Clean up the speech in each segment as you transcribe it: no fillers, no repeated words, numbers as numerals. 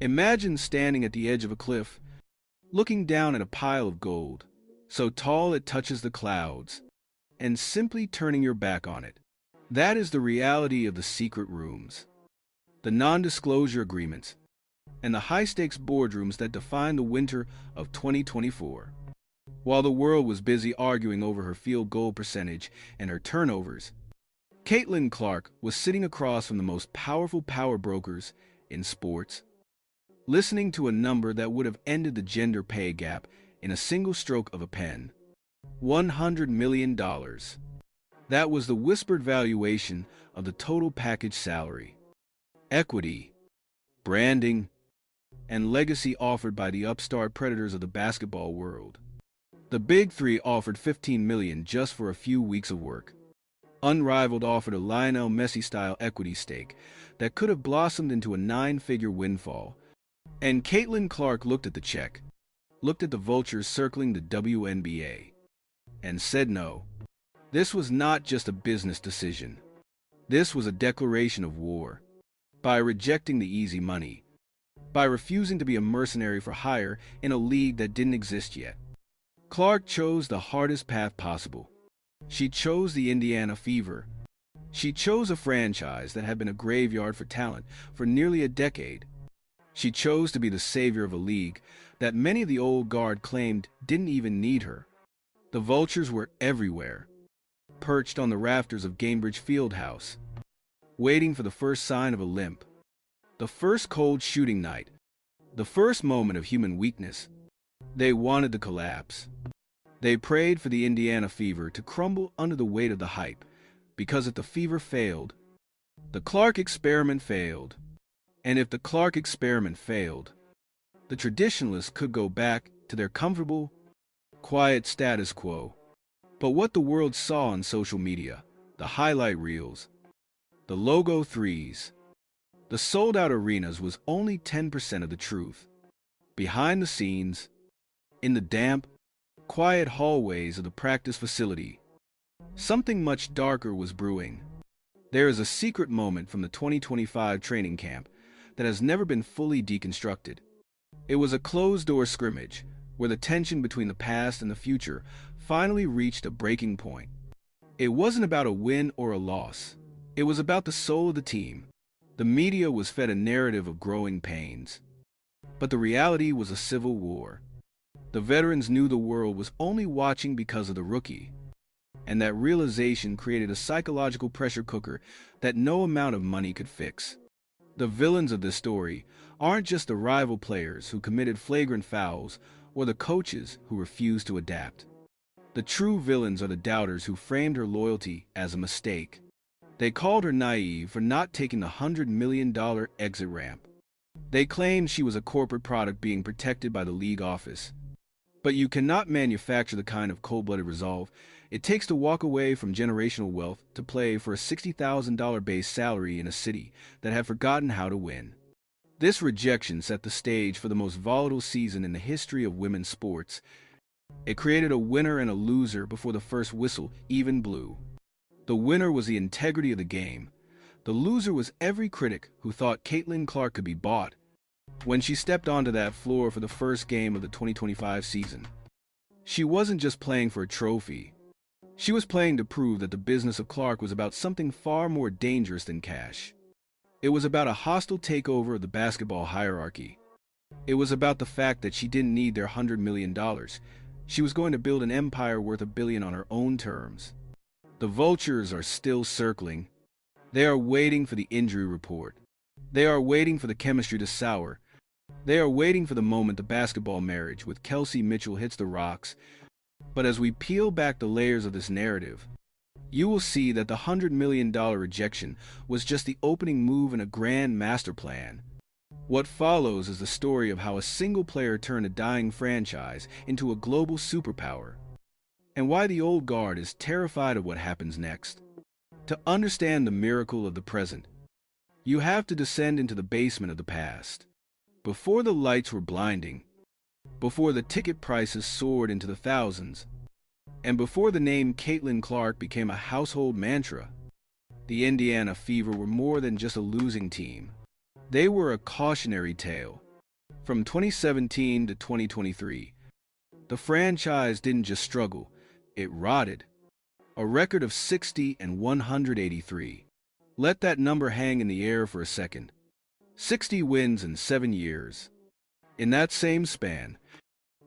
Imagine standing at the edge of a cliff, looking down at a pile of gold, so tall it touches the clouds, and simply turning your back on it. That is the reality of the secret rooms, the non-disclosure agreements, and the high-stakes boardrooms that define the winter of 2024. While the world was busy arguing over her field goal percentage and her turnovers, Caitlin Clark was sitting across from the most powerful power brokers in sports, listening to a number that would have ended the gender pay gap in a single stroke of a pen. $100 million. That was the whispered valuation of the total package: salary, equity, branding, and legacy offered by the upstart predators of the basketball world. The Big Three offered $15 million just for a few weeks of work. Unrivaled offered a Lionel Messi-style equity stake that could have blossomed into a 9-figure windfall. And Caitlin Clark looked at the check, looked at the vultures circling the WNBA, and said no. This was not just a business decision. This was a declaration of war. By rejecting the easy money, by refusing to be a mercenary for hire in a league that didn't exist yet, Clark chose the hardest path possible. She chose the Indiana Fever. She chose a franchise that had been a graveyard for talent for nearly a decade. She chose to be the savior of a league that many of the old guard claimed didn't even need her. The vultures were everywhere, perched on the rafters of Gainbridge Fieldhouse, waiting for the first sign of a limp, the first cold shooting night, the first moment of human weakness. They wanted to collapse. They prayed for the Indiana Fever to crumble under the weight of the hype, because if the Fever failed, the Clark experiment failed. And if the Clark experiment failed, the traditionalists could go back to their comfortable, quiet status quo. But what the world saw on social media, the highlight reels, the logo threes, the sold-out arenas, was only 10% of the truth. Behind the scenes, in the damp, quiet hallways of the practice facility, something much darker was brewing. There is a secret moment from the 2025 training camp that has never been fully deconstructed. It was a closed-door scrimmage where the tension between the past and the future finally reached a breaking point. It wasn't about a win or a loss. It was about the soul of the team. The media was fed a narrative of growing pains, but the reality was a civil war. The veterans knew the world was only watching because of the rookie, and that realization created a psychological pressure cooker that no amount of money could fix. The villains of this story aren't just the rival players who committed flagrant fouls or the coaches who refused to adapt. The true villains are the doubters who framed her loyalty as a mistake. They called her naive for not taking the $100 million exit ramp. They claimed she was a corporate product being protected by the league office. But you cannot manufacture the kind of cold-blooded resolve it takes to walk away from generational wealth to play for a $60,000 base salary in a city that had forgotten how to win. This rejection set the stage for the most volatile season in the history of women's sports. It created a winner and a loser before the first whistle even blew. The winner was the integrity of the game. The loser was every critic who thought Caitlin Clark could be bought. When she stepped onto that floor for the first game of the 2025 season, she wasn't just playing for a trophy. She was playing to prove that the business of Clark was about something far more dangerous than cash. It was about a hostile takeover of the basketball hierarchy. It was about the fact that she didn't need their $100 million. She was going to build an empire worth $1 billion on her own terms. The vultures are still circling. They are waiting for the injury report. They are waiting for the chemistry to sour. They are waiting for the moment the basketball marriage with Kelsey Mitchell hits the rocks. But as we peel back the layers of this narrative, you will see that the $100 million rejection was just the opening move in a grand master plan. What follows is the story of how a single player turned a dying franchise into a global superpower, and why the old guard is terrified of what happens next. To understand the miracle of the present, you have to descend into the basement of the past. Before the lights were blinding, before the ticket prices soared into the thousands, and before the name Caitlin Clark became a household mantra, the Indiana Fever were more than just a losing team. They were a cautionary tale. From 2017 to 2023, the franchise didn't just struggle, it rotted. A record of 60 and 183. Let that number hang in the air for a second. 60 wins in 7 years. In that same span,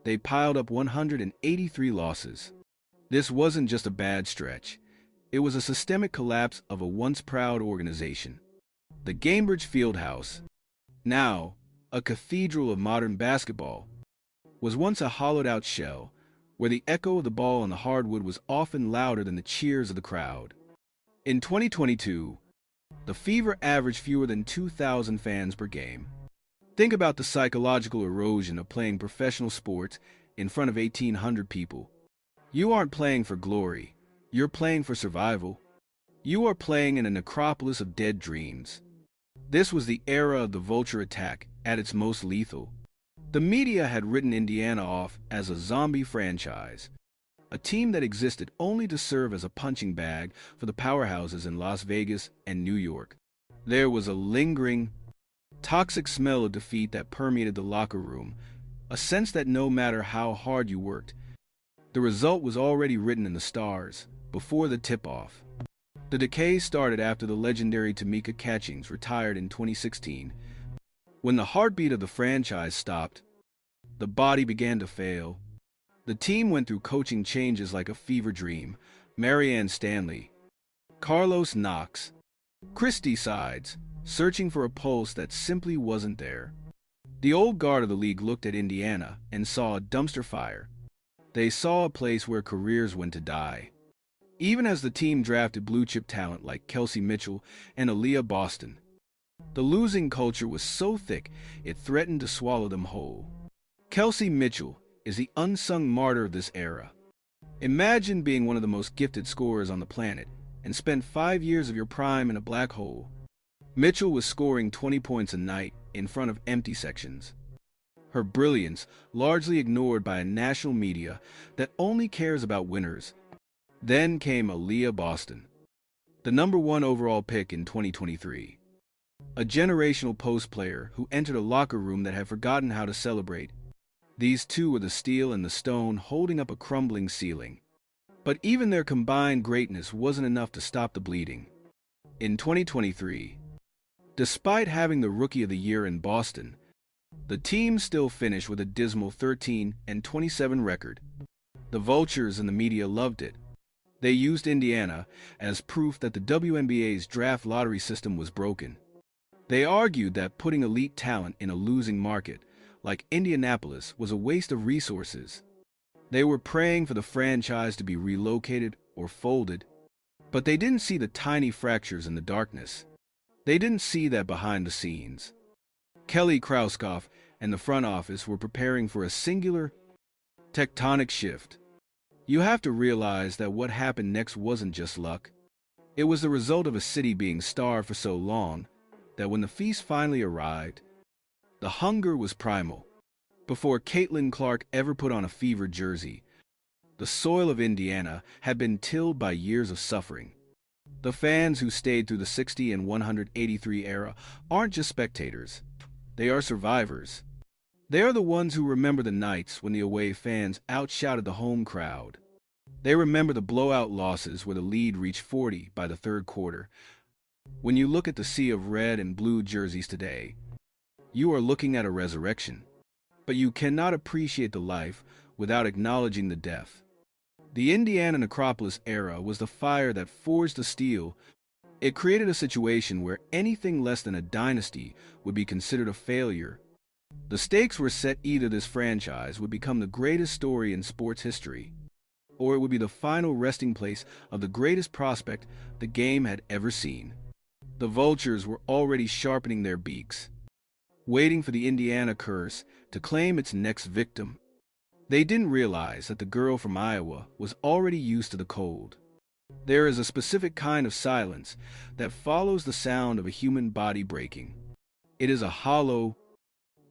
they piled up 183 losses. This wasn't just a bad stretch. It was a systemic collapse of a once proud organization. The Gainbridge Fieldhouse, now a cathedral of modern basketball, was once a hollowed-out shell, where the echo of the ball on the hardwood was often louder than the cheers of the crowd. In 2022, the Fever averaged fewer than 2,000 fans per game. Think about the psychological erosion of playing professional sports in front of 1,800 people. You aren't playing for glory. You're playing for survival. You are playing in a necropolis of dead dreams. This was the era of the vulture attack at its most lethal. The media had written Indiana off as a zombie franchise, a team that existed only to serve as a punching bag for the powerhouses in Las Vegas and New York. There was a lingering, toxic smell of defeat that permeated the locker room, a sense that no matter how hard you worked, the result was already written in the stars before the tip-off. The decay started after the legendary Tamika Catchings retired in 2016. When the heartbeat of the franchise stopped, the body began to fail. The team went through coaching changes like a fever dream. Marianne Stanley, Carlos Knox, Christy Sides, searching for a pulse that simply wasn't there. The old guard of the league looked at Indiana and saw a dumpster fire. They saw a place where careers went to die. Even as the team drafted blue-chip talent like Kelsey Mitchell and Aaliyah Boston, the losing culture was so thick it threatened to swallow them whole. Kelsey Mitchell is the unsung martyr of this era. Imagine being one of the most gifted scorers on the planet and spend 5 years of your prime in a black hole. Mitchell was scoring 20 points a night in front of empty sections. Her brilliance largely ignored by a national media that only cares about winners. Then came Aaliyah Boston, the #1 overall pick in 2023. A generational post player who entered a locker room that had forgotten how to celebrate. These two were the steel and the stone holding up a crumbling ceiling. But even their combined greatness wasn't enough to stop the bleeding. In 2023, despite having the Rookie of the Year in Boston, the team still finished with a dismal 13-27 record. The vultures and the media loved it. They used Indiana as proof that the WNBA's draft lottery system was broken. They argued that putting elite talent in a losing market like Indianapolis was a waste of resources. They were praying for the franchise to be relocated or folded, but they didn't see the tiny fractures in the darkness. They didn't see that behind the scenes. Kelly Krauskopf and the front office were preparing for a singular, tectonic shift. You have to realize that what happened next wasn't just luck. It was the result of a city being starved for so long that when the feast finally arrived, the hunger was primal. Before Caitlin Clark ever put on a Fever jersey, the soil of Indiana had been tilled by years of suffering. The fans who stayed through the 60 and 183 era aren't just spectators. They are survivors. They are the ones who remember the nights when the away fans outshouted the home crowd. They remember the blowout losses where the lead reached 40 by the third quarter. When you look at the sea of red and blue jerseys today, you are looking at a resurrection. But you cannot appreciate the life without acknowledging the death. The Indiana Necropolis era was the fire that forged the steel. It created a situation where anything less than a dynasty would be considered a failure. The stakes were set: either this franchise would become the greatest story in sports history, or it would be the final resting place of the greatest prospect the game had ever seen. The vultures were already sharpening their beaks, waiting for the Indiana curse to claim its next victim. They didn't realize that the girl from Iowa was already used to the cold. There is a specific kind of silence that follows the sound of a human body breaking. It is a hollow,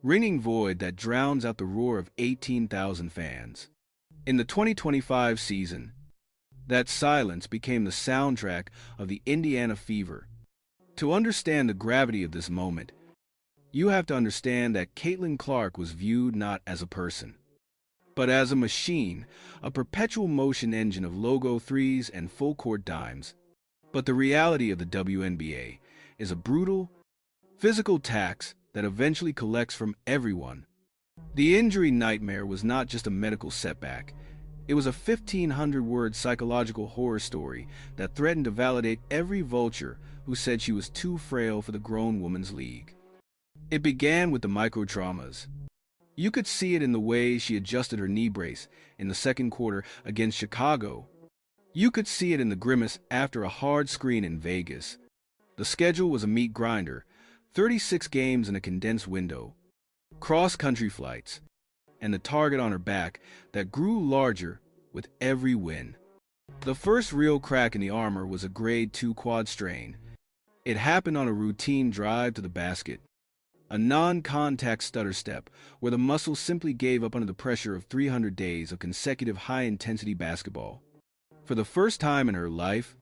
ringing void that drowns out the roar of 18,000 fans. In the 2025 season, that silence became the soundtrack of the Indiana Fever. To understand the gravity of this moment, you have to understand that Caitlin Clark was viewed not as a person, but as a machine, a perpetual motion engine of logo threes and full-court dimes. But the reality of the WNBA is a brutal, physical tax that eventually collects from everyone. The injury nightmare was not just a medical setback. It was a 1,500-word psychological horror story that threatened to validate every vulture who said she was too frail for the grown woman's league. It began with the micro-traumas. You could see it in the way she adjusted her knee brace in the second quarter against Chicago. You could see it in the grimace after a hard screen in Vegas. The schedule was a meat grinder, 36 games in a condensed window, cross-country flights, and the target on her back that grew larger with every win. The first real crack in the armor was a grade 2 quad strain. It happened on a routine drive to the basket, a non-contact stutter step where the muscle simply gave up under the pressure of 300 days of consecutive high-intensity basketball. For the first time in her life,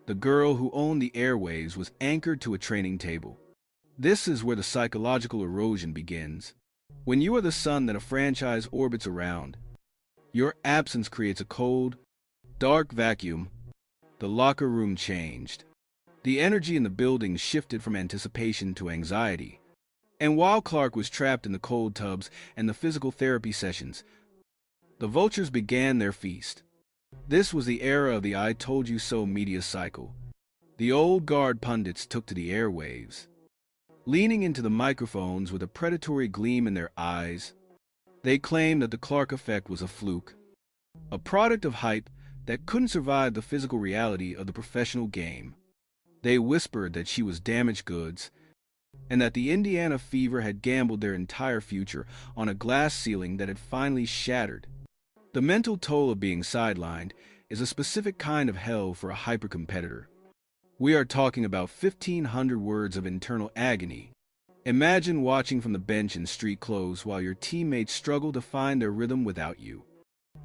the girl who owned the airwaves was anchored to a training table. This is where the psychological erosion begins. When you are the sun that a franchise orbits around, your absence creates a cold, dark vacuum. The locker room changed. The energy in the building shifted from anticipation to anxiety. And while Clark was trapped in the cold tubs and the physical therapy sessions, the vultures began their feast. This was the era of the I told you so media cycle. The old guard pundits took to the airwaves, leaning into the microphones with a predatory gleam in their eyes. They claimed that the Clark effect was a fluke, a product of hype that couldn't survive the physical reality of the professional game. They whispered that she was damaged goods, and that the Indiana Fever had gambled their entire future on a glass ceiling that had finally shattered. The mental toll of being sidelined is a specific kind of hell for a hyper-competitor. We are talking about 1,500 words of internal agony. Imagine watching from the bench in street clothes while your teammates struggle to find their rhythm without you.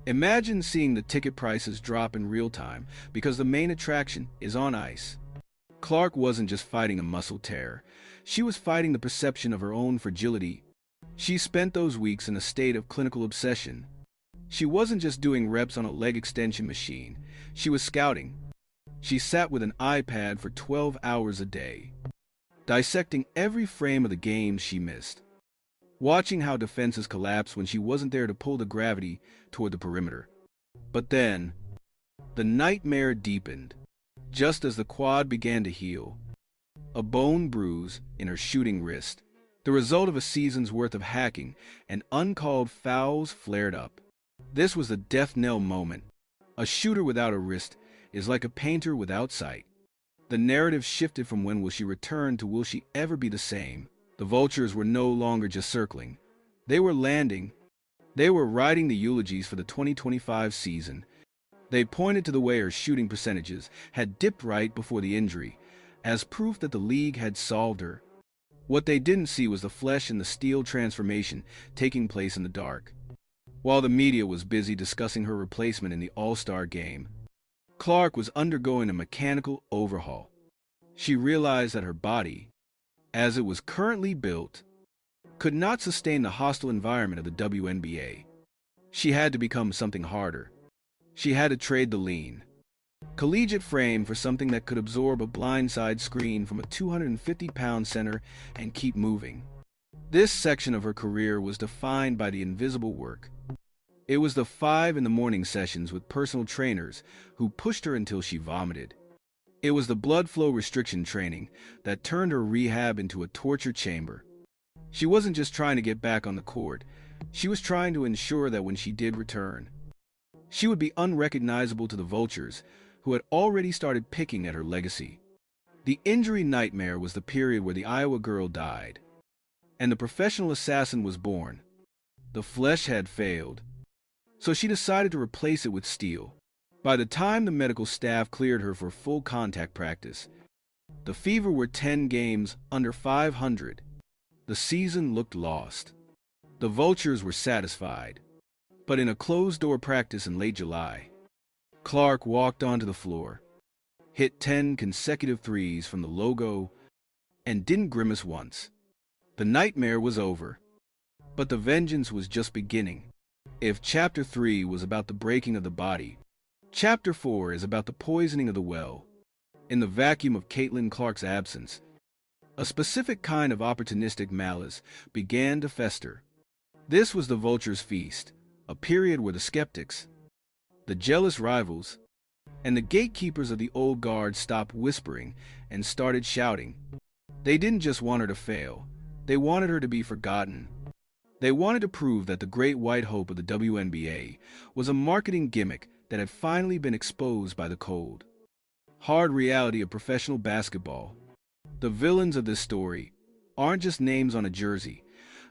Imagine seeing the ticket prices drop in real time because the main attraction is on ice. Clark wasn't just fighting a muscle tear. She was fighting the perception of her own fragility. She spent those weeks in a state of clinical obsession. She wasn't just doing reps on a leg extension machine. She was scouting. She sat with an iPad for 12 hours a day, dissecting every frame of the game she missed, watching how defenses collapsed when she wasn't there to pull the gravity toward the perimeter. But then, the nightmare deepened. Just as the quad began to heal, a bone bruise in her shooting wrist, the result of a season's worth of hacking and uncalled fouls, flared up. This was the death knell moment. A shooter without a wrist is like a painter without sight. The narrative shifted from when will she return to will she ever be the same. The vultures were no longer just circling. They were landing. They were writing the eulogies for the 2025 season. They pointed to the way her shooting percentages had dipped right before the injury, as proof that the league had solved her. What they didn't see was the flesh and the steel transformation taking place in the dark. While the media was busy discussing her replacement in the All-Star game, Clark was undergoing a mechanical overhaul. She realized that her body, as it was currently built, could not sustain the hostile environment of the WNBA. She had to become something harder. She had to trade the lean, collegiate frame for something that could absorb a blindside screen from a 250-pound center and keep moving. This section of her career was defined by the invisible work. It was the 5 a.m. sessions with personal trainers who pushed her until she vomited. It was the blood flow restriction training that turned her rehab into a torture chamber. She wasn't just trying to get back on the court. She was trying to ensure that when she did return, she would be unrecognizable to the vultures who had already started picking at her legacy. The injury nightmare was the period where the Iowa girl died, and the professional assassin was born. The flesh had failed, so she decided to replace it with steel. By the time the medical staff cleared her for full contact practice, the Fever were 10 games under 500. The season looked lost. The vultures were satisfied. But in a closed-door practice in late July, Clark walked onto the floor, hit 10 consecutive threes from the logo, and didn't grimace once. The nightmare was over, but the vengeance was just beginning. If Chapter 3 was about the breaking of the body, Chapter 4 is about the poisoning of the well. In the vacuum of Caitlin Clark's absence, a specific kind of opportunistic malice began to fester. This was the vulture's feast, a period where the skeptics, the jealous rivals, and the gatekeepers of the old guard stopped whispering and started shouting. They didn't just want her to fail, they wanted her to be forgotten. They wanted to prove that the great white hope of the WNBA was a marketing gimmick that had finally been exposed by the cold, hard reality of professional basketball. The villains of this story aren't just names on a jersey.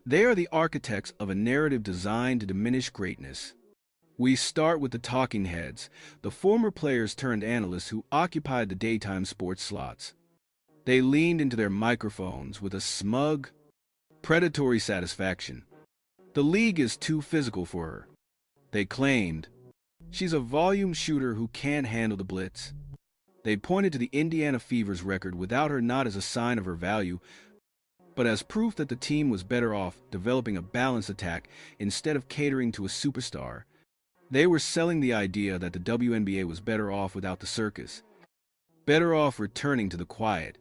They are the architects of a narrative designed to diminish greatness. We start with the talking heads, the former players turned analysts who occupied the daytime sports slots. They leaned into their microphones with a smug, predatory satisfaction. The league is too physical for her, they claimed. She's a volume shooter who can't handle the blitz. They pointed to the Indiana Fever's record without her not as a sign of her value, but as proof that the team was better off developing a balanced attack instead of catering to a superstar. They were selling the idea that the WNBA was better off without the circus, better off returning to the quiet,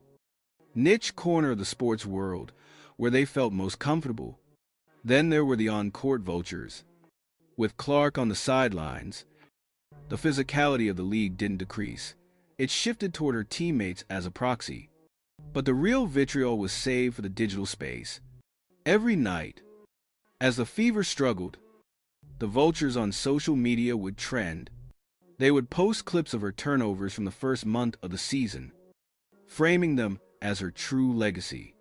niche corner of the sports world where they felt most comfortable. Then there were the on-court vultures. With Clark on the sidelines, the physicality of the league didn't decrease. It shifted toward her teammates as a proxy. But the real vitriol was saved for the digital space. Every night, as the Fever struggled, the vultures on social media would trend. They would post clips of her turnovers from the first month of the season, framing them as her true legacy.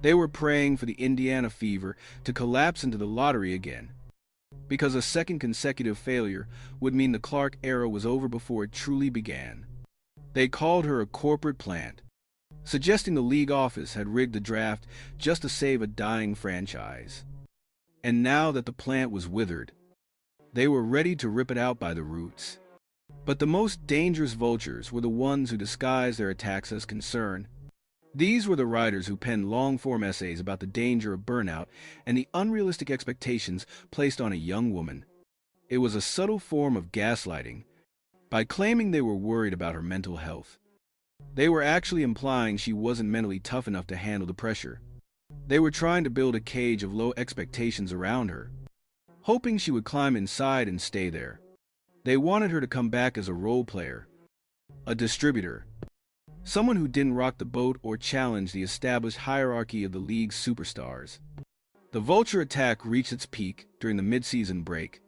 They were praying for the Indiana Fever to collapse into the lottery again, because a second consecutive failure would mean the Clark era was over before it truly began. They called her a corporate plant, suggesting the league office had rigged the draft just to save a dying franchise. And now that the plant was withered, they were ready to rip it out by the roots. But the most dangerous vultures were the ones who disguised their attacks as concern. These were the writers who penned long-form essays about the danger of burnout and the unrealistic expectations placed on a young woman. It was a subtle form of gaslighting. By claiming they were worried about her mental health, they were actually implying she wasn't mentally tough enough to handle the pressure. They were trying to build a cage of low expectations around her, hoping she would climb inside and stay there. They wanted her to come back as a role player, a distributor, someone who didn't rock the boat or challenge the established hierarchy of the league's superstars. The vulture attack reached its peak during the mid-season break.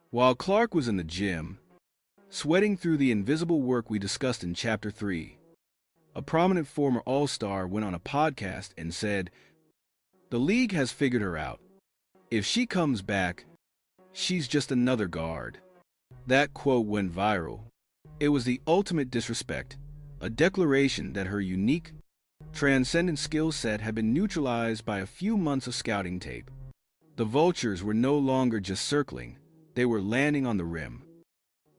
While Clark was in the gym, sweating through the invisible work we discussed in Chapter 3, a prominent former All-Star went on a podcast and said, "The league has figured her out. If she comes back, she's just another guard." That quote went viral. It was the ultimate disrespect, a declaration that her unique, transcendent skill set had been neutralized by a few months of scouting tape. The vultures were no longer just circling, they were landing on the rim,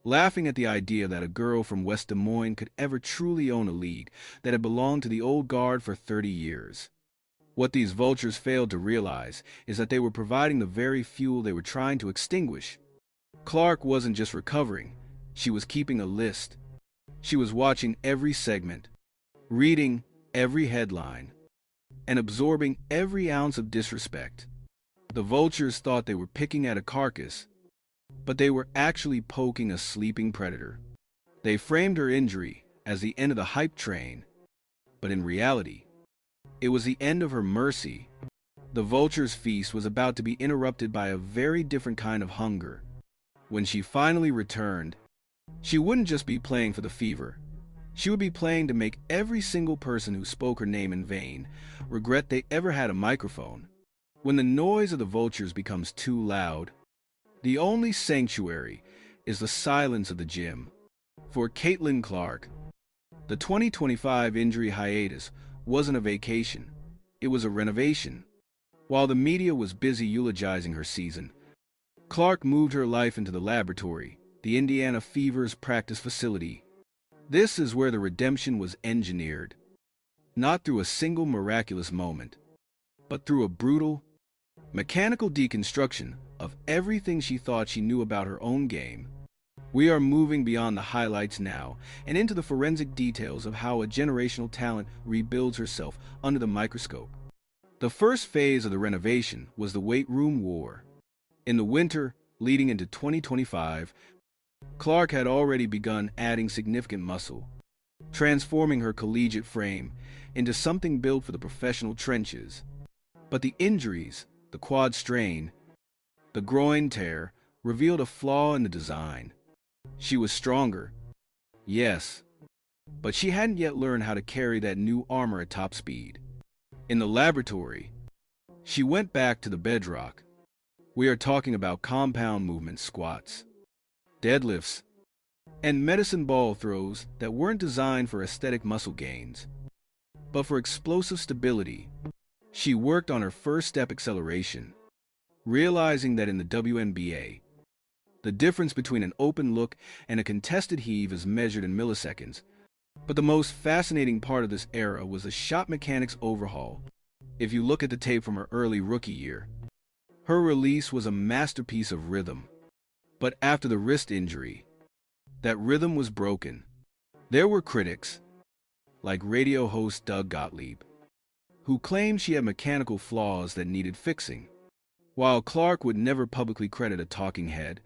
laughing at the idea that a girl from West Des Moines could ever truly own a league that had belonged to the old guard for 30 years. What these vultures failed to realize is that they were providing the very fuel they were trying to extinguish. Clark wasn't just recovering, she was keeping a list. She was watching every segment, reading every headline, and absorbing every ounce of disrespect. The vultures thought they were picking at a carcass, but they were actually poking a sleeping predator. They framed her injury as the end of the hype train, but in reality, it was the end of her mercy. The vulture's feast was about to be interrupted by a very different kind of hunger. When she finally returned, she wouldn't just be playing for the Fever. She would be playing to make every single person who spoke her name in vain regret they ever had a microphone. When the noise of the vultures becomes too loud, the only sanctuary is the silence of the gym. For Caitlin Clark, the 2025 injury hiatus wasn't a vacation, it was a renovation. While the media was busy eulogizing her season, Clark moved her life into the laboratory, the Indiana Fever's practice facility. This is where the redemption was engineered, not through a single miraculous moment, but through a brutal, mechanical deconstruction of everything she thought she knew about her own game. We are moving beyond the highlights now and into the forensic details of how a generational talent rebuilds herself under the microscope. The first phase of the renovation was the weight room war. In the winter leading into 2025, Clark had already begun adding significant muscle, transforming her collegiate frame into something built for the professional trenches. But the injuries, the quad strain, the groin tear, revealed a flaw in the design. She was stronger, yes, but she hadn't yet learned how to carry that new armor at top speed. In the laboratory, she went back to the bedrock. We are talking about compound movement squats, deadlifts, and medicine ball throws that weren't designed for aesthetic muscle gains, but for explosive stability. She worked on her first step acceleration, realizing that in the WNBA, the difference between an open look and a contested heave is measured in milliseconds. But the most fascinating part of this era was the shot mechanics overhaul. If you look at the tape from her early rookie year, her release was a masterpiece of rhythm. But after the wrist injury, that rhythm was broken. There were critics, like radio host Doug Gottlieb, who claimed she had mechanical flaws that needed fixing. While Clark would never publicly credit a talking head,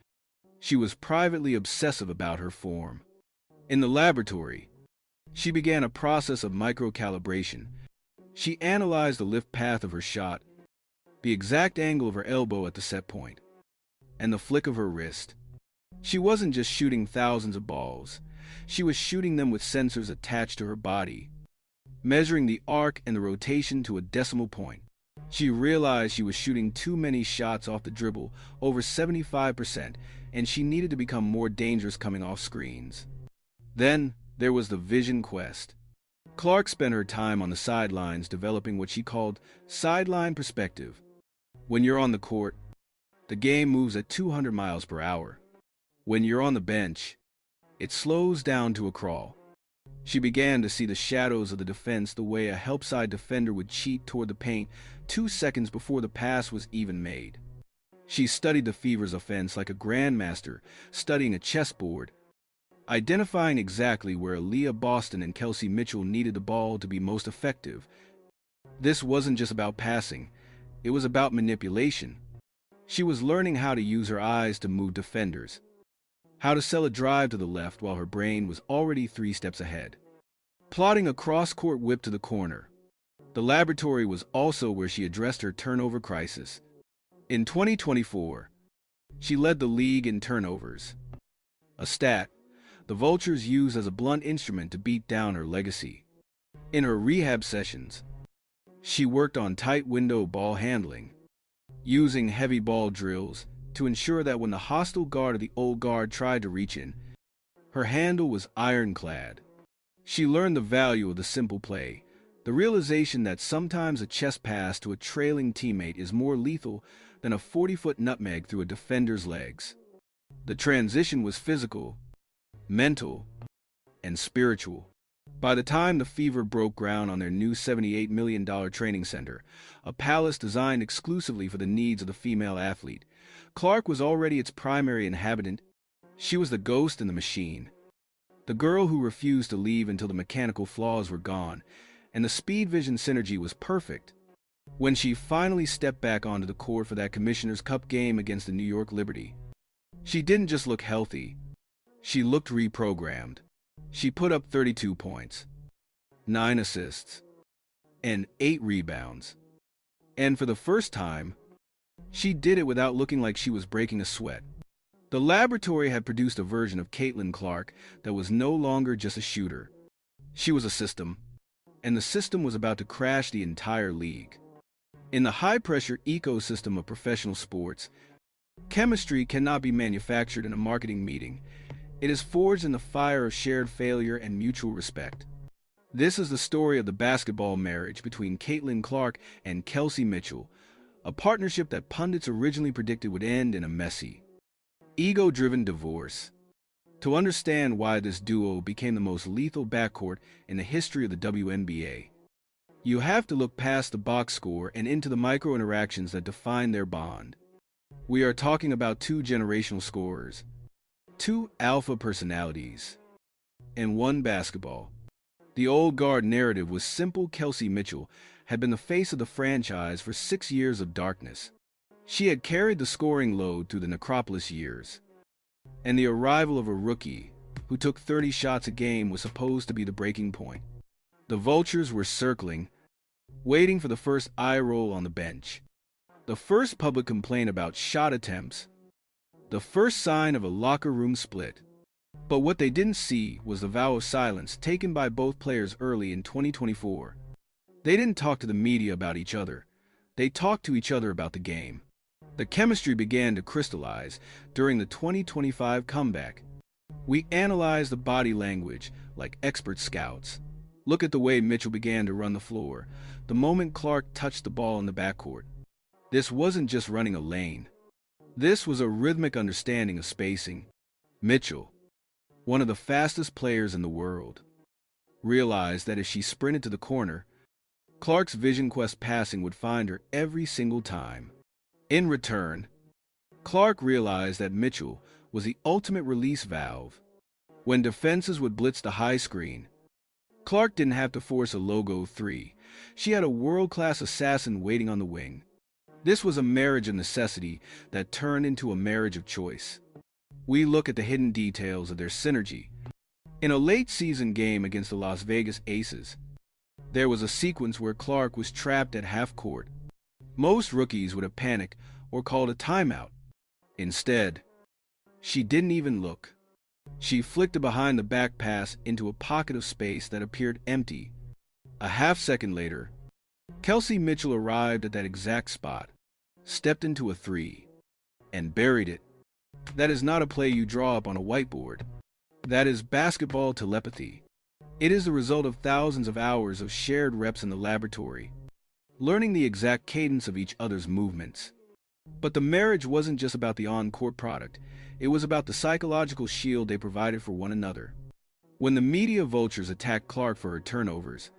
she was privately obsessive about her form. In the laboratory, she began a process of micro-calibration. She analyzed the lift path of her shot, the exact angle of her elbow at the set point, and the flick of her wrist. She wasn't just shooting thousands of balls. She was shooting them with sensors attached to her body, measuring the arc and the rotation to a decimal point. She realized she was shooting too many shots off the dribble, over 75%, and she needed to become more dangerous coming off screens. Then there was the vision quest. Clark spent her time on the sidelines developing what she called sideline perspective. When you're on the court, the game moves at 200 miles per hour. When you're on the bench, it slows down to a crawl. She began to see the shadows of the defense the way a help-side defender would cheat toward the paint 2 seconds before the pass was even made. She studied the Fever's offense like a grandmaster studying a chessboard, identifying exactly where Leah Boston and Kelsey Mitchell needed the ball to be most effective. This wasn't just about passing, it was about manipulation. She was learning how to use her eyes to move defenders, how to sell a drive to the left while her brain was already 3 steps ahead, plotting a cross-court whip to the corner. The laboratory was also where she addressed her turnover crisis. In 2024, she led the league in turnovers, a stat the Vultures used as a blunt instrument to beat down her legacy. In her rehab sessions, she worked on tight window ball handling, using heavy ball drills to ensure that when the hostile guard or the old guard tried to reach in, her handle was ironclad. She learned the value of the simple play, the realization that sometimes a chest pass to a trailing teammate is more lethal than a 40-foot nutmeg through a defender's legs. The transition was physical, mental, and spiritual. By the time the Fever broke ground on their new $78 million training center, a palace designed exclusively for the needs of the female athlete, Clark was already its primary inhabitant. She was the ghost in the machine, the girl who refused to leave until the mechanical flaws were gone, and the speed vision synergy was perfect. When she finally stepped back onto the court for that Commissioner's Cup game against the New York Liberty, she didn't just look healthy, she looked reprogrammed. She put up 32 points, 9 assists, and 8 rebounds. And for the first time, she did it without looking like she was breaking a sweat. The laboratory had produced a version of Caitlin Clark that was no longer just a shooter. She was a system, and the system was about to crash the entire league. In the high-pressure ecosystem of professional sports, chemistry cannot be manufactured in a marketing meeting. It is forged in the fire of shared failure and mutual respect. This is the story of the basketball marriage between Caitlin Clark and Kelsey Mitchell, a partnership that pundits originally predicted would end in a messy, ego-driven divorce. To understand why this duo became the most lethal backcourt in the history of the WNBA, You have to look past the box score and into the micro interactions that define their bond. We are talking about two generational scorers, two alpha personalities, and one basketball. The old guard narrative was simple. Kelsey Mitchell had been the face of the franchise for 6 years of darkness. She had carried the scoring load through the Necropolis years, and the arrival of a rookie who took 30 shots a game was supposed to be the breaking point. The vultures were circling, waiting for the first eye roll on the bench, the first public complaint about shot attempts, the first sign of a locker room split. But what they didn't see was the vow of silence taken by both players early in 2024. They didn't talk to the media about each other. They talked to each other about the game. The chemistry began to crystallize during the 2025 comeback. We analyzed the body language like expert scouts. Look at the way Mitchell began to run the floor the moment Clark touched the ball in the backcourt. This wasn't just running a lane. This was a rhythmic understanding of spacing. Mitchell, one of the fastest players in the world, realized that if she sprinted to the corner, Clark's Vision Quest passing would find her every single time. In return, Clark realized that Mitchell was the ultimate release valve. When defenses would blitz the high screen, Clark didn't have to force a logo three. She had a world-class assassin waiting on the wing. This was a marriage of necessity that turned into a marriage of choice. We look at the hidden details of their synergy. In a late-season game against the Las Vegas Aces, there was a sequence where Clark was trapped at half-court. Most rookies would have panicked or called a timeout. Instead, she didn't even look. She flicked a behind-the-back pass into a pocket of space that appeared empty. A half-second later, Kelsey Mitchell arrived at that exact spot, stepped into a three, and buried it. That is not a play you draw up on a whiteboard. That is basketball telepathy. It is the result of thousands of hours of shared reps in the laboratory, learning the exact cadence of each other's movements. But the marriage wasn't just about the on-court product. It was about the psychological shield they provided for one another. When the media vultures attacked Clark for her turnovers,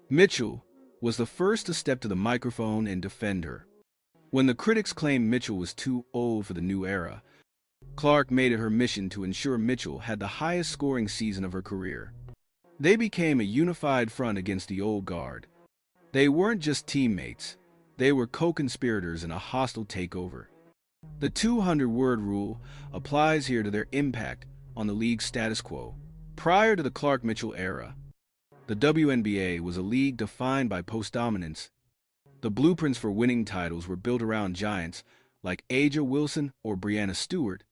Mitchell was the first to step to the microphone and defend her. When the critics claimed Mitchell was too old for the new era, Clark made it her mission to ensure Mitchell had the highest scoring season of her career. They became a unified front against the old guard. They weren't just teammates. They were co-conspirators in a hostile takeover. The 200-word rule applies here to their impact on the league's status quo. Prior to the Clark-Mitchell era, the WNBA was a league defined by post-dominance. The blueprints for winning titles were built around giants like Aja Wilson or Breanna Stewart.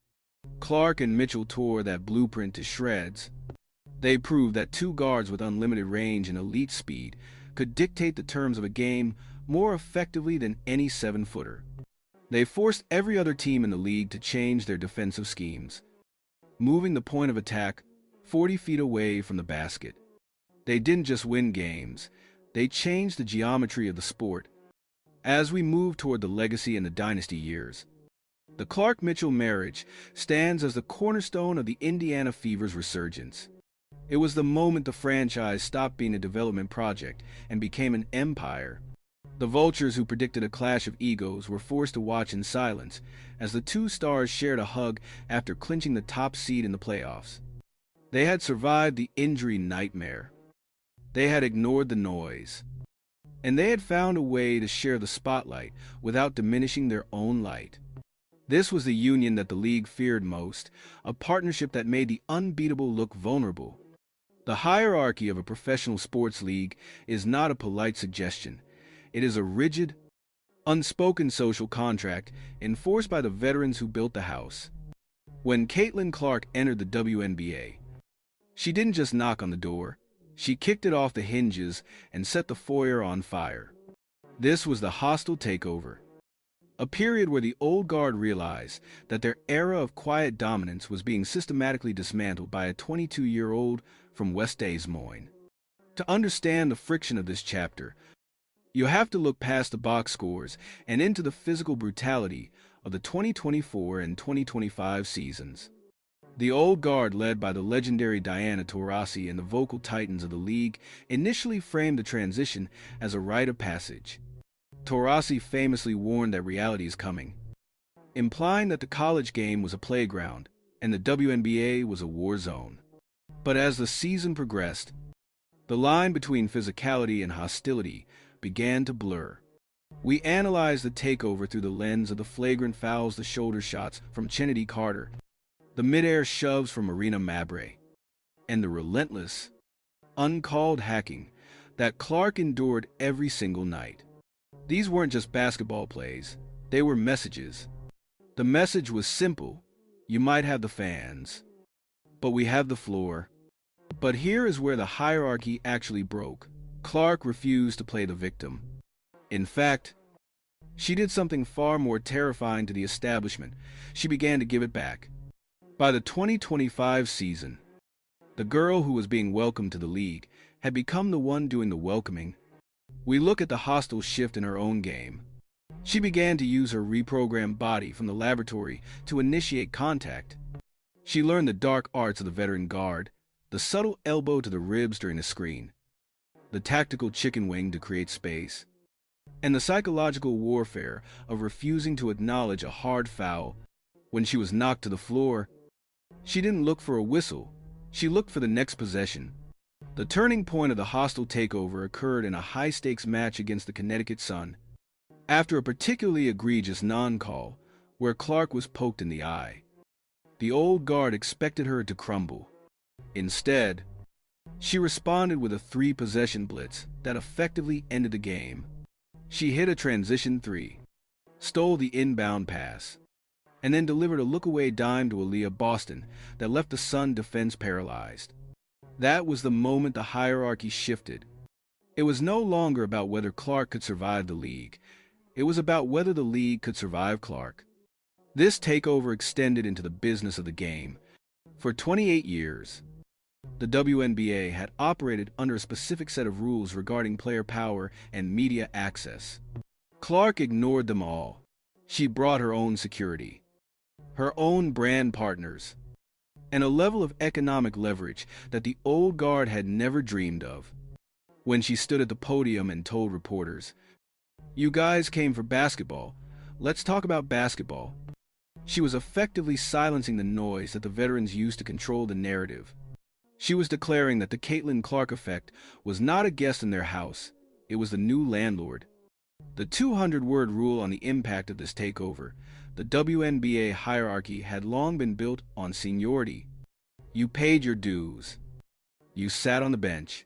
Clark and Mitchell tore that blueprint to shreds. They proved that two guards with unlimited range and elite speed could dictate the terms of a game more effectively than any seven-footer. They forced every other team in the league to change their defensive schemes, moving the point of attack 40 feet away from the basket. They didn't just win games, they changed the geometry of the sport. As we move toward the legacy and the dynasty years, the Clark-Mitchell marriage stands as the cornerstone of the Indiana Fever's resurgence. It was the moment the franchise stopped being a development project and became an empire. The vultures who predicted a clash of egos were forced to watch in silence as the two stars shared a hug after clinching the top seed in the playoffs. They had survived the injury nightmare. They had ignored the noise. And they had found a way to share the spotlight without diminishing their own light. This was the union that the league feared most, a partnership that made the unbeatable look vulnerable. The hierarchy of a professional sports league is not a polite suggestion. It is a rigid, unspoken social contract enforced by the veterans who built the house. When Caitlin Clark entered the WNBA, she didn't just knock on the door. She kicked it off the hinges and set the foyer on fire. This was the hostile takeover, a period where the old guard realized that their era of quiet dominance was being systematically dismantled by a 22-year-old from West Des Moines. To understand the friction of this chapter, you have to look past the box scores and into the physical brutality of the 2024 and 2025 seasons. The old guard, led by the legendary Diana Taurasi and the vocal titans of the league, initially framed the transition as a rite of passage. Taurasi famously warned that reality is coming, implying that the college game was a playground and the WNBA was a war zone. But as the season progressed, the line between physicality and hostility began to blur. We analyzed the takeover through the lens of the flagrant fouls, the shoulder shots from Chennedy Carter, the midair shoves from Marina Mabre, and the relentless, uncalled hacking that Clark endured every single night. These weren't just basketball plays, they were messages. The message was simple: you might have the fans, but we have the floor. But here is where the hierarchy actually broke. Clark refused to play the victim. In fact, she did something far more terrifying to the establishment. She began to give it back. By the 2025 season, the girl who was being welcomed to the league had become the one doing the welcoming. We look at the hostile shift in her own game. She began to use her reprogrammed body from the laboratory to initiate contact. She learned the dark arts of the veteran guard, the subtle elbow to the ribs during the screen, the tactical chicken wing to create space, and the psychological warfare of refusing to acknowledge a hard foul. When she was knocked to the floor, she didn't look for a whistle, she looked for the next possession. The turning point of the hostile takeover occurred in a high-stakes match against the Connecticut Sun. After a particularly egregious non-call, where Clark was poked in the eye, the old guard expected her to crumble. Instead, she responded with a three-possession blitz that effectively ended the game. She hit a transition three, stole the inbound pass, and then delivered a look-away dime to Aaliyah Boston that left the Sun defense paralyzed. That was the moment the hierarchy shifted. It was no longer about whether Clark could survive the league. It was about whether the league could survive Clark. This takeover extended into the business of the game. For 28 years, the WNBA had operated under a specific set of rules regarding player power and media access. Clark ignored them all. She brought her own security, her own brand partners, and a level of economic leverage that the old guard had never dreamed of. When she stood at the podium and told reporters, "You guys came for basketball. Let's talk about basketball," she was effectively silencing the noise that the veterans used to control the narrative. She was declaring that the Caitlin Clark effect was not a guest in their house, it was the new landlord. The 200-word rule on the impact of this takeover. The WNBA hierarchy had long been built on seniority. You paid your dues, you sat on the bench,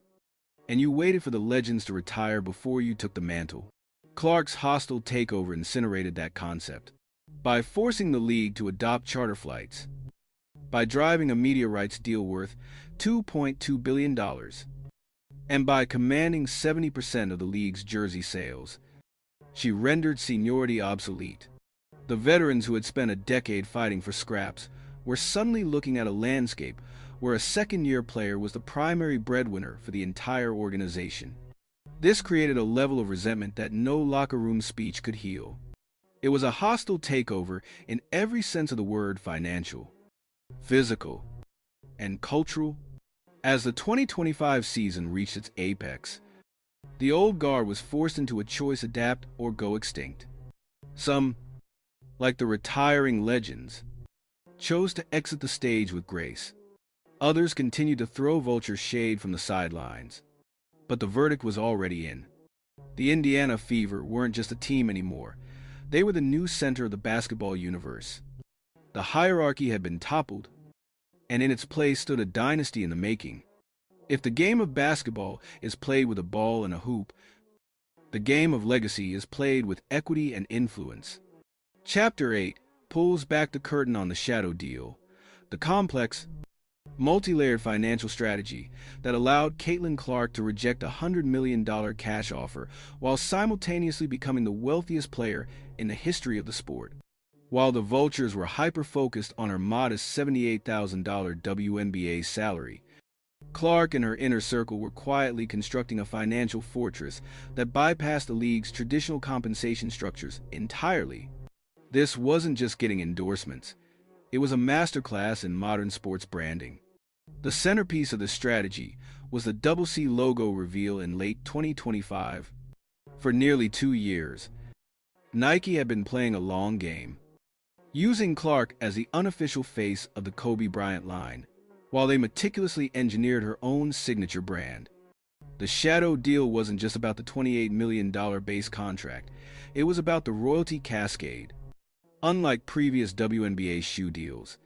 and you waited for the legends to retire before you took the mantle. Clark's hostile takeover incinerated that concept. By forcing the league to adopt charter flights, by driving a media rights deal worth $2.2 billion, and by commanding 70% of the league's jersey sales, she rendered seniority obsolete. The veterans who had spent a decade fighting for scraps were suddenly looking at a landscape where a second-year player was the primary breadwinner for the entire organization. This created a level of resentment that no locker room speech could heal. It was a hostile takeover in every sense of the word: financial, physical, and cultural. As the 2025 season reached its apex, the old guard was forced into a choice: adapt or go extinct. Some, like the retiring legends, chose to exit the stage with grace. Others continued to throw vulture shade from the sidelines. But the verdict was already in. The Indiana Fever weren't just a team anymore. They were the new center of the basketball universe. The hierarchy had been toppled, and in its place stood a dynasty in the making. If the game of basketball is played with a ball and a hoop, the game of legacy is played with equity and influence. Chapter 8 pulls back the curtain on the shadow deal, the complex, multi-layered financial strategy that allowed Caitlin Clark to reject a $100 million cash offer while simultaneously becoming the wealthiest player in the history of the sport. While the vultures were hyper-focused on her modest $78,000 WNBA salary, Clark and her inner circle were quietly constructing a financial fortress that bypassed the league's traditional compensation structures entirely. This wasn't just getting endorsements. It was a masterclass in modern sports branding. The centerpiece of the strategy was the Double C logo reveal in late 2025. For nearly 2 years, Nike had been playing a long game, using Clark as the unofficial face of the Kobe Bryant line, while they meticulously engineered her own signature brand. The shadow deal wasn't just about the $28 million base contract, it was about the royalty cascade. Unlike previous WNBA shoe deals,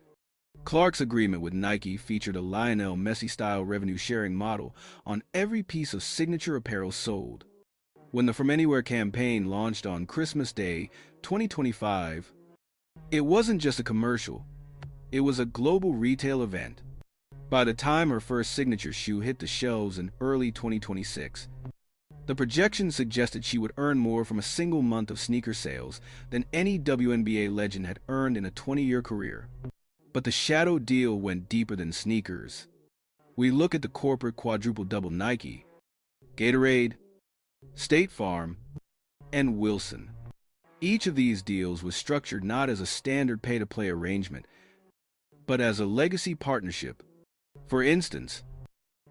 Clark's agreement with Nike featured a Lionel Messi-style revenue-sharing model on every piece of signature apparel sold. When the From Anywhere campaign launched on Christmas Day 2025, it wasn't just a commercial, it was a global retail event. By the time her first signature shoe hit the shelves in early 2026, the projections suggested she would earn more from a single month of sneaker sales than any WNBA legend had earned in a 20-year career. But the shadow deal went deeper than sneakers. We look at the corporate quadruple-double: Nike, Gatorade, State Farm, and Wilson. Each of these deals was structured not as a standard pay-to-play arrangement, but as a legacy partnership. For instance,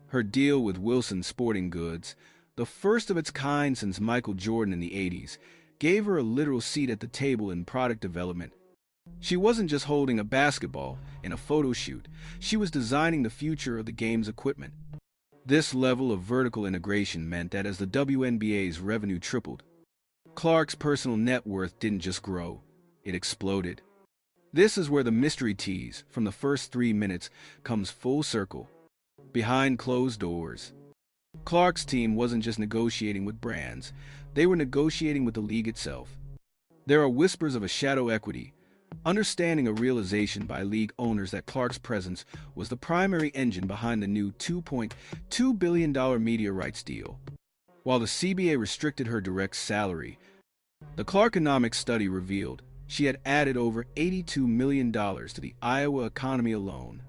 her deal with Wilson Sporting Goods, the first of its kind since Michael Jordan in the 80s, gave her a literal seat at the table in product development. She wasn't just holding a basketball in a photo shoot, she was designing the future of the game's equipment. This level of vertical integration meant that as the WNBA's revenue tripled, Clark's personal net worth didn't just grow, it exploded. This is where the mystery tease from the first 3 minutes comes full circle. Behind closed doors, Clark's team wasn't just negotiating with brands, they were negotiating with the league itself. There are whispers of a shadow equity, understanding a realization by league owners that Clark's presence was the primary engine behind the new $2.2 billion media rights deal. While the CBA restricted her direct salary, the Clarkonomics study revealed she had added over $82 million to the Iowa economy alone.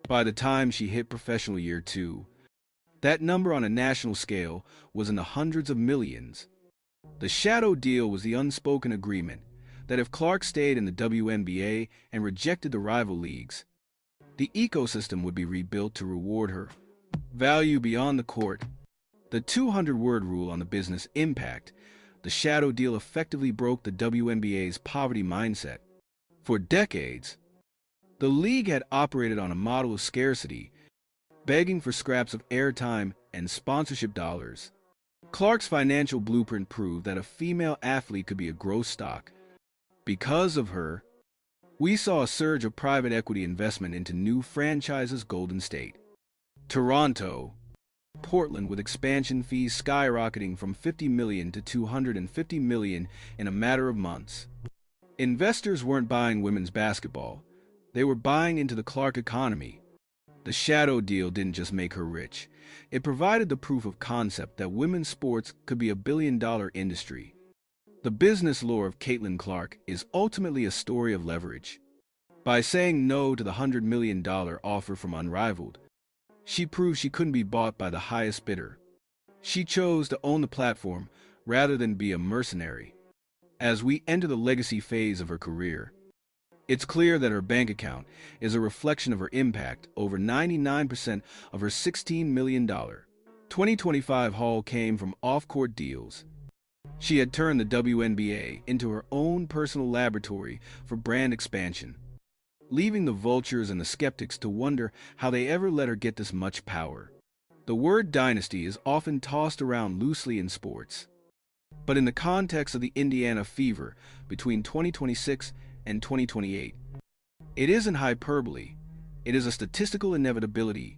By the time she hit professional year 2, that number on a national scale was in the hundreds of millions. The shadow deal was the unspoken agreement that if Clark stayed in the WNBA and rejected the rival leagues, the ecosystem would be rebuilt to reward her value beyond the court. The 200-word rule on the business impact, the shadow deal effectively broke the WNBA's poverty mindset. For decades, the league had operated on a model of scarcity, begging for scraps of airtime and sponsorship dollars. Clark's financial blueprint proved that a female athlete could be a growth stock. Because of her, we saw a surge of private equity investment into new franchises: Golden State, Toronto, Portland, with expansion fees skyrocketing from $50 million to $250 million in a matter of months. Investors weren't buying women's basketball, they were buying into the Clark economy. The shadow deal didn't just make her rich, it provided the proof of concept that women's sports could be a billion-dollar industry. The business lore of Caitlin Clark is ultimately a story of leverage. By saying no to the $100 million offer from Unrivaled, she proved she couldn't be bought by the highest bidder. She chose to own the platform rather than be a mercenary. As we enter the legacy phase of her career, it's clear that her bank account is a reflection of her impact. Over 99% of her $16 million 2025 haul came from off-court deals. She had turned the WNBA into her own personal laboratory for brand expansion, leaving the vultures and the skeptics to wonder how they ever let her get this much power. The word dynasty is often tossed around loosely in sports, but in the context of the Indiana Fever between 2026 and 2028, it isn't hyperbole, it is a statistical inevitability.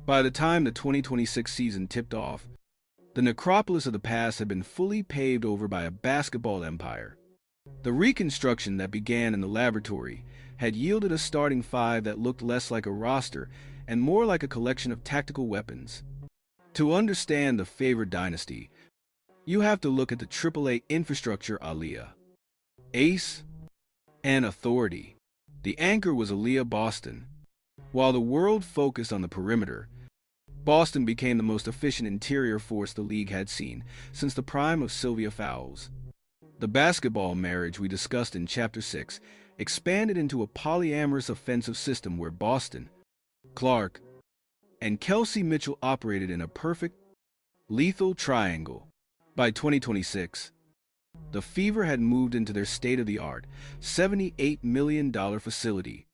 By the time the 2026 season tipped off, the necropolis of the past had been fully paved over by a basketball empire. The reconstruction that began in the laboratory had yielded a starting five that looked less like a roster and more like a collection of tactical weapons. To understand the favored dynasty, you have to look at the AAA infrastructure: Aaliyah, Ace, and Authority. The anchor was Aaliyah Boston. While the world focused on the perimeter, Boston became the most efficient interior force the league had seen since the prime of Sylvia Fowles. The basketball marriage we discussed in Chapter 6 expanded into a polyamorous offensive system where Boston, Clark, and Kelsey Mitchell operated in a perfect, lethal triangle. By 2026, the Fever had moved into their state-of-the-art $78 million facility,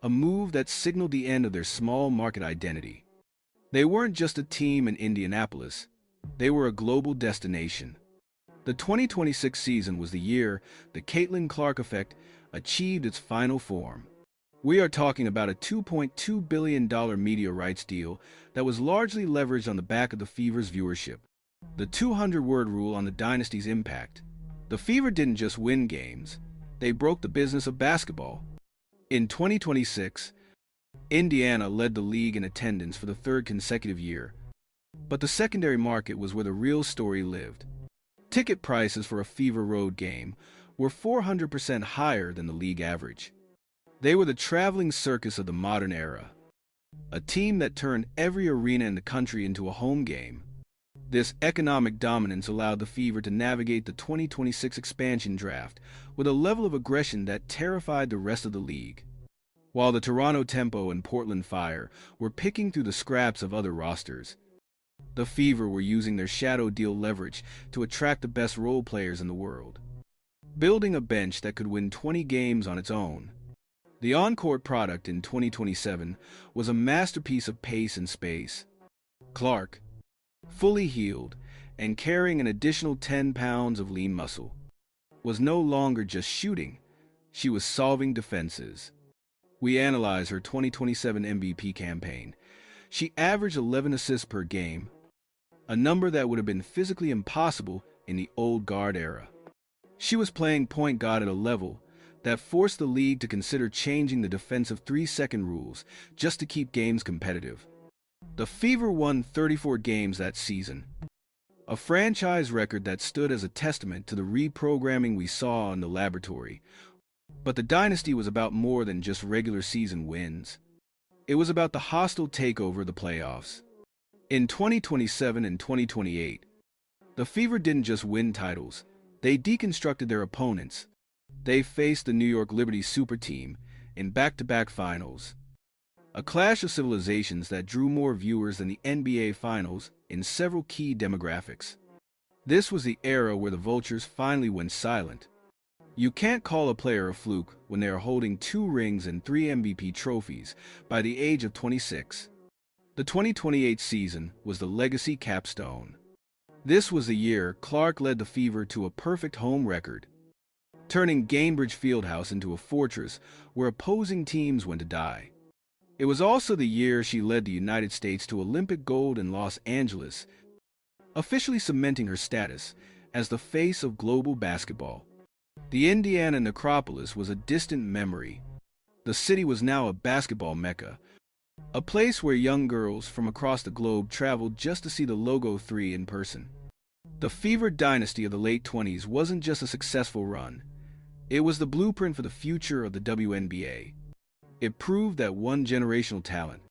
a move that signaled the end of their small market identity. They weren't just a team in Indianapolis, they were a global destination. The 2026 season was the year the Caitlin Clark effect achieved its final form. We are talking about a $2.2 billion media rights deal that was largely leveraged on the back of the Fever's viewership. The 200-word rule on the dynasty's impact. The Fever didn't just win games, they broke the business of basketball. In 2026, Indiana led the league in attendance for the third consecutive year, but the secondary market was where the real story lived. Ticket prices for a Fever road game were 400% higher than the league average. They were the traveling circus of the modern era, a team that turned every arena in the country into a home game. This economic dominance allowed the Fever to navigate the 2026 expansion draft with a level of aggression that terrified the rest of the league. While the Toronto Tempo and Portland Fire were picking through the scraps of other rosters, the Fever were using their shadow deal leverage to attract the best role players in the world, building a bench that could win 20 games on its own. The on-court product in 2027 was a masterpiece of pace and space. Clark, fully healed and carrying an additional 10 pounds of lean muscle, was no longer just shooting, she was solving defenses. We analyze her 2027 MVP campaign. She averaged 11 assists per game, a number that would have been physically impossible in the old guard era. She was playing point guard at a level that forced the league to consider changing the defensive 3-second rules just to keep games competitive. The Fever won 34 games that season, a franchise record that stood as a testament to the reprogramming we saw in the laboratory. But the dynasty was about more than just regular season wins. It was about the hostile takeover of the playoffs. In 2027 and 2028, the Fever didn't just win titles, they deconstructed their opponents. They faced the New York Liberty Super Team in back-to-back finals, a clash of civilizations that drew more viewers than the NBA Finals in several key demographics. This was the era where the Vultures finally went silent. You can't call a player a fluke when they are holding 2 rings and 3 MVP trophies by the age of 26. The 2028 season was the legacy capstone. This was the year Clark led the Fever to a perfect home record, turning Gainbridge Fieldhouse into a fortress where opposing teams went to die. It was also the year she led the United States to Olympic gold in Los Angeles, officially cementing her status as the face of global basketball. The Indiana necropolis was a distant memory. The city was now a basketball mecca, a place where young girls from across the globe traveled just to see the Logo 3 in person. The Fever dynasty of the late 20s wasn't just a successful run. It was the blueprint for the future of the WNBA. It proved that one generational talent,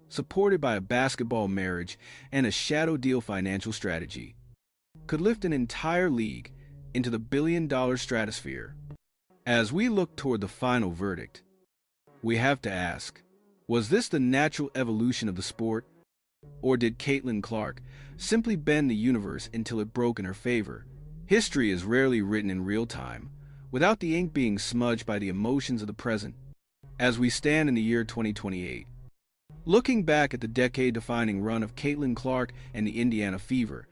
supported by a basketball marriage and a shadow deal financial strategy, could lift an entire league into the billion-dollar stratosphere. As we look toward the final verdict, we have to ask, was this the natural evolution of the sport? Or did Caitlin Clark simply bend the universe until it broke in her favor? History is rarely written in real time, without the ink being smudged by the emotions of the present. As we stand in the year 2028, looking back at the decade-defining run of Caitlin Clark and the Indiana Fever,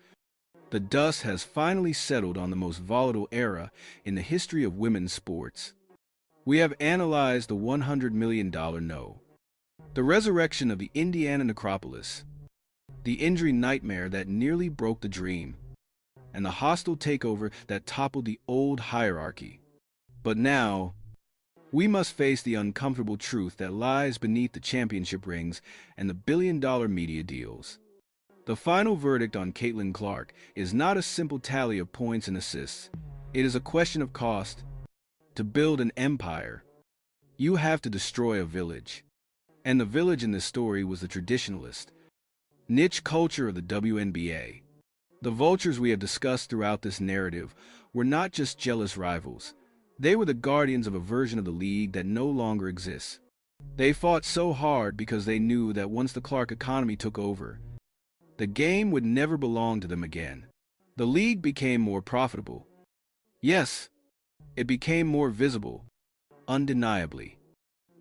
the dust has finally settled on the most volatile era in the history of women's sports. We have analyzed the $100 million no, the resurrection of the Indiana necropolis, the injury nightmare that nearly broke the dream, and the hostile takeover that toppled the old hierarchy. But now, we must face the uncomfortable truth that lies beneath the championship rings and the billion-dollar media deals. The final verdict on Caitlin Clark is not a simple tally of points and assists. It is a question of cost. To build an empire, you have to destroy a village. And the village in this story was the traditionalist, niche culture of the WNBA. The Vultures we have discussed throughout this narrative were not just jealous rivals. They were the guardians of a version of the league that no longer exists. They fought so hard because they knew that once the Clark economy took over, the game would never belong to them again. The league became more profitable. Yes, it became more visible, undeniably.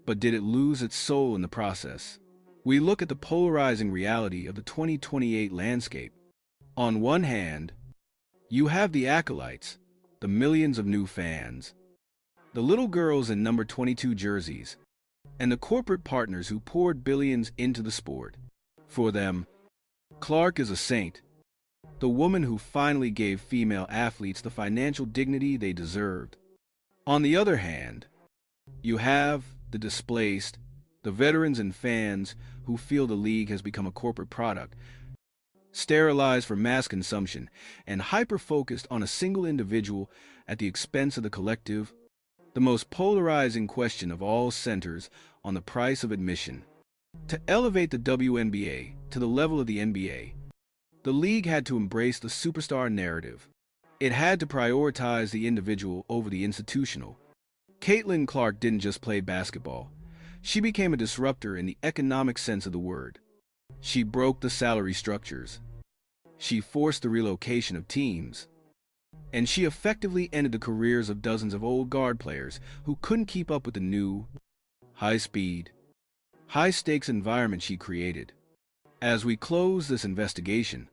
But did it lose its soul in the process? We look at the polarizing reality of the 2028 landscape. On one hand, you have the acolytes, the millions of new fans, the little girls in number 22 jerseys, and the corporate partners who poured billions into the sport. For them, Clark is a saint, the woman who finally gave female athletes the financial dignity they deserved. On the other hand, you have the displaced, the veterans and fans who feel the league has become a corporate product, sterilized for mass consumption and hyper-focused on a single individual at the expense of the collective. The most polarizing question of all centers on the price of admission. To elevate the WNBA to the level of the NBA, the league had to embrace the superstar narrative. It had to prioritize the individual over the institutional. Caitlin Clark didn't just play basketball. She became a disruptor in the economic sense of the word. She broke the salary structures. She forced the relocation of teams. And she effectively ended the careers of dozens of old guard players who couldn't keep up with the new, high-speed, high-stakes environment she created. As we close this investigation,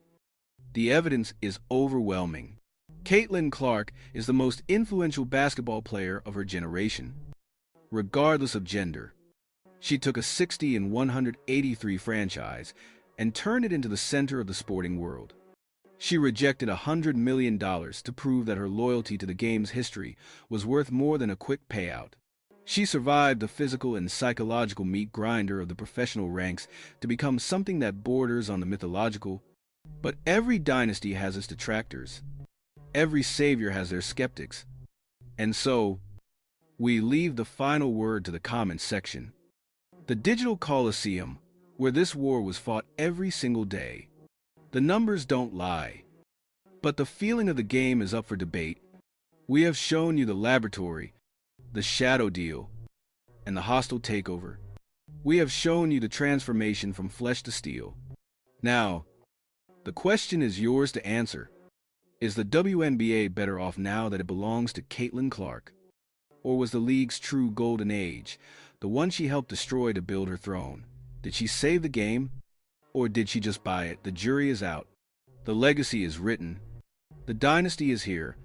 the evidence is overwhelming. Caitlin Clark is the most influential basketball player of her generation, regardless of gender. She took a 60 and 183 franchise and turned it into the center of the sporting world. She rejected $100 million to prove that her loyalty to the game's history was worth more than a quick payout. She survived the physical and psychological meat grinder of the professional ranks to become something that borders on the mythological. But every dynasty has its detractors. Every savior has their skeptics. And so, we leave the final word to the comments section. The digital coliseum, where this war was fought every single day. The numbers don't lie. But the feeling of the game is up for debate. We have shown you the laboratory, the shadow deal, and the hostile takeover. We have shown you the transformation from flesh to steel. Now, the question is yours to answer. Is the WNBA better off now that it belongs to Caitlin Clark? Or was the league's true golden age, the one she helped destroy to build her throne? Did she save the game? Or did she just buy it? The jury is out. The legacy is written. The dynasty is here.